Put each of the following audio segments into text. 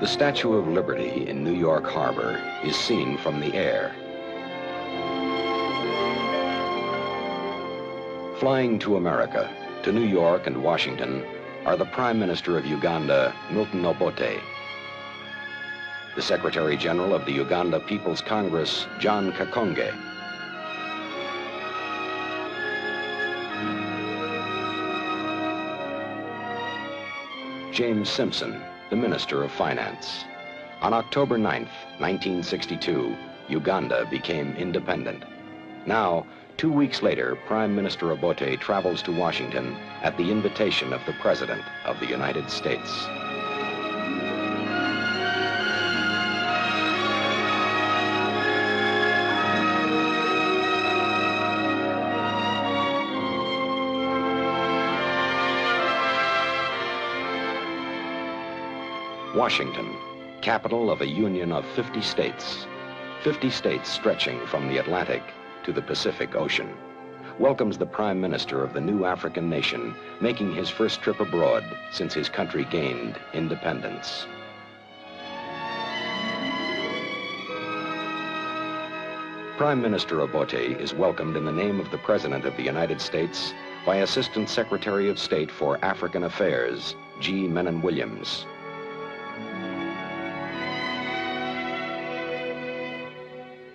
The Statue of Liberty in New York Harbor is seen from the air. Flying to America, to New York and Washington, are the Prime Minister of Uganda, Milton Obote, the Secretary General of the Uganda People's Congress, John Kakonge, James Simpson, the Minister of Finance. On October 9th, 1962, Uganda became independent. Now, 2 weeks later, Prime Minister Obote travels to Washington at the invitation of the President of the United States. Washington, capital of a union of 50 states stretching from the Atlantic to the Pacific Ocean, welcomes the Prime Minister of the new African nation, making his first trip abroad since his country gained independence. Prime Minister Obote is welcomed in the name of the President of the United States by Assistant Secretary of State for African Affairs, G. Menon Williams.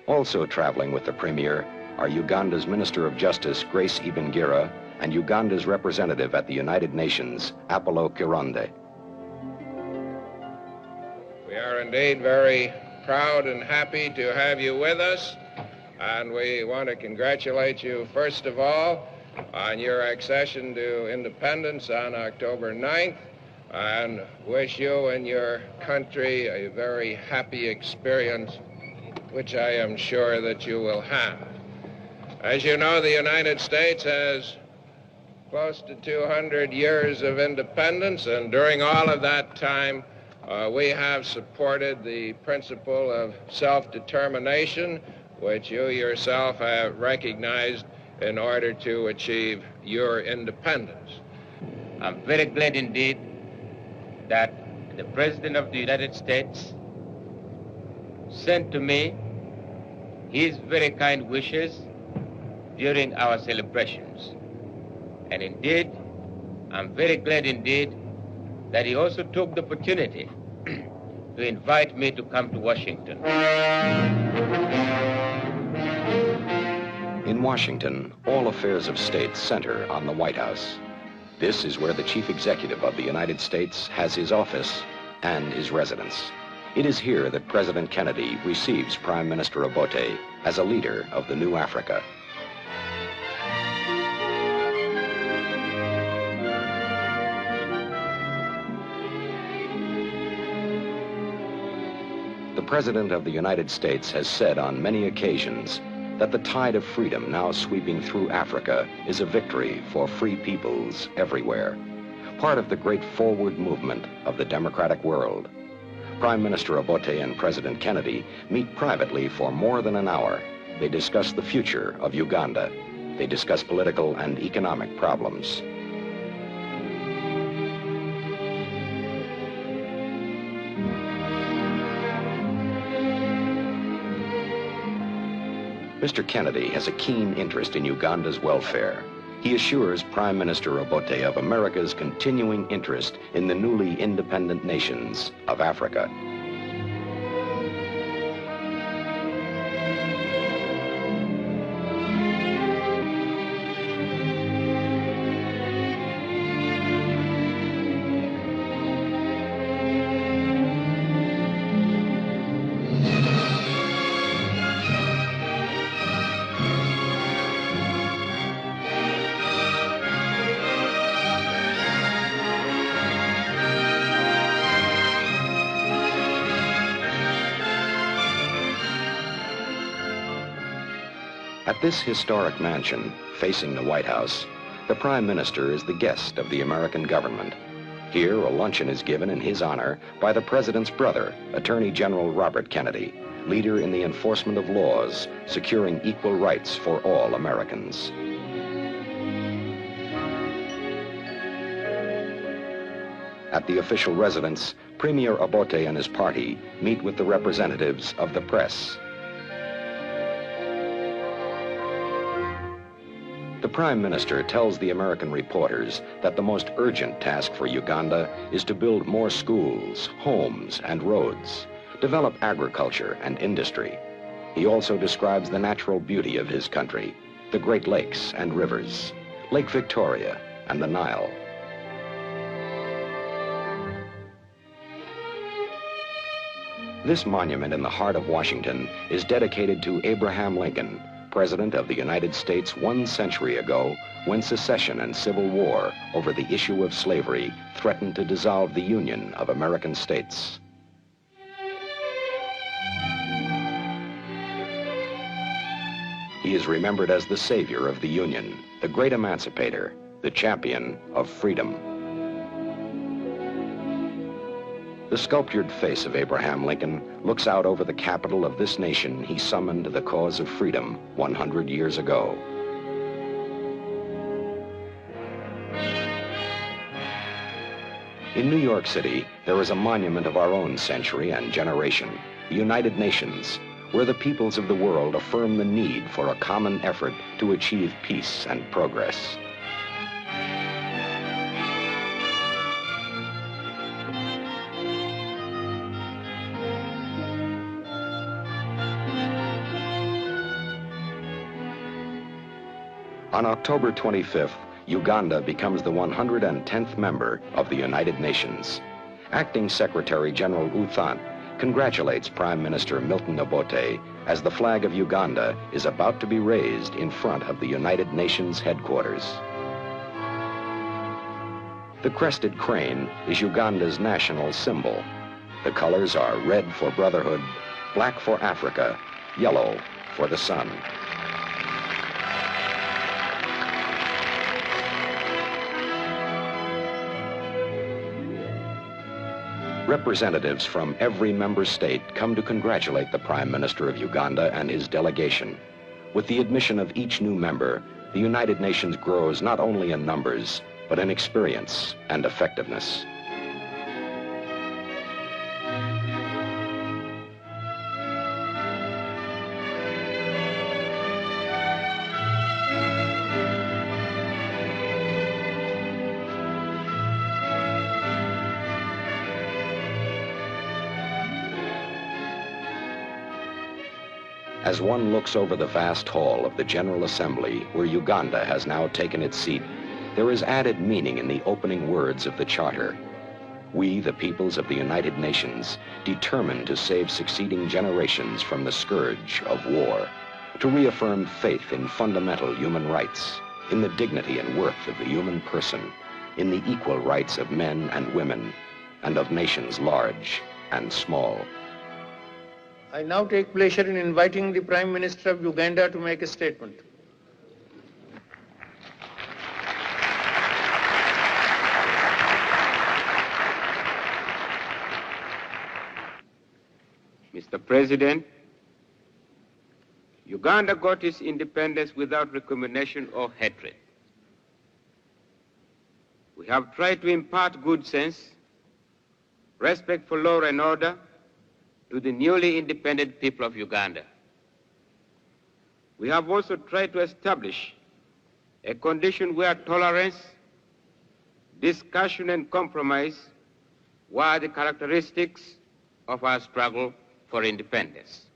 Also traveling with the Premier are Uganda's Minister of Justice, Grace Ibingira, and Uganda's representative at the United Nations, Apollo Kironde. We are indeed very proud and happy to have you with us, and we want to congratulate you, first of all, on your accession to independence on October 9th, and wish you and your country a very happy experience, which I am sure that you will have. As you know, the United States has close to 200 years of independence, and during all of that time, we have supported the principle of self-determination, which you yourself have recognized in order to achieve your independence. I'm very glad indeed that the President of the United States sent to me his very kind wishes during our celebrations. And indeed, I'm very glad indeed that he also took the opportunity to invite me to come to Washington. In Washington, all affairs of state center on the White House. This is where the Chief Executive of the United States has his office and his residence. It is here that President Kennedy receives Prime Minister Obote as a leader of the new Africa. The President of the United States has said on many occasions that the tide of freedom now sweeping through Africa is a victory for free peoples everywhere, part of the great forward movement of the democratic world. Prime Minister Obote and President Kennedy meet privately for more than an hour. They discuss the future of Uganda. They discuss political and economic problems. Mr. Kennedy has a keen interest in Uganda's welfare. He assures Prime Minister Obote of America's continuing interest in the newly independent nations of Africa. At this historic mansion, facing the White House, the Prime Minister is the guest of the American government. Here, a luncheon is given in his honor by the President's brother, Attorney General Robert Kennedy, leader in the enforcement of laws, securing equal rights for all Americans. At the official residence, Premier Obote and his party meet with the representatives of the press. The Prime Minister tells the American reporters that the most urgent task for Uganda is to build more schools, homes, and roads, develop agriculture and industry. He also describes the natural beauty of his country, the Great Lakes and rivers, Lake Victoria and the Nile. This monument in the heart of Washington is dedicated to Abraham Lincoln, President of the United States 1 century ago, when secession and civil war over the issue of slavery threatened to dissolve the Union of American states. He is remembered as the savior of the Union, the great emancipator, the champion of freedom. The sculptured face of Abraham Lincoln looks out over the capital of this nation he summoned to the cause of freedom 100 years ago. In New York City, there is a monument of our own century and generation, the United Nations, where the peoples of the world affirm the need for a common effort to achieve peace and progress. On October 25th, Uganda becomes the 110th member of the United Nations. Acting Secretary General Uthant congratulates Prime Minister Milton Obote as the flag of Uganda is about to be raised in front of the United Nations headquarters. The crested crane is Uganda's national symbol. The colors are red for brotherhood, black for Africa, yellow for the sun. Representatives from every member state come to congratulate the Prime Minister of Uganda and his delegation. With the admission of each new member, the United Nations grows not only in numbers, but in experience and effectiveness. As one looks over the vast hall of the General Assembly, where Uganda has now taken its seat, there is added meaning in the opening words of the Charter. We, the peoples of the United Nations, determined to save succeeding generations from the scourge of war, to reaffirm faith in fundamental human rights, in the dignity and worth of the human person, in the equal rights of men and women, and of nations large and small. I now take pleasure in inviting the Prime Minister of Uganda to make a statement. Mr. President, Uganda got its independence without recrimination or hatred. We have tried to impart good sense, respect for law and order, to the newly independent people of Uganda. We have also tried to establish a condition where tolerance, discussion, and compromise were the characteristics of our struggle for independence.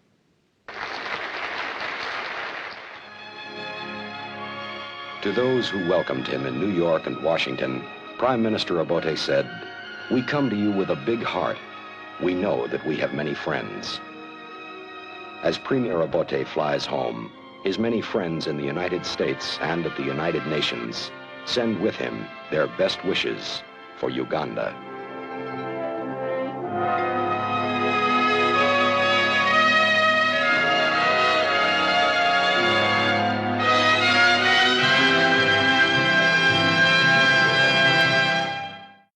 To those who welcomed him in New York and Washington, Prime Minister Obote said, "We come to you with a big heart. We know that we have many friends." As Premier Obote flies home, his many friends in the United States and at the United Nations send with him their best wishes for Uganda.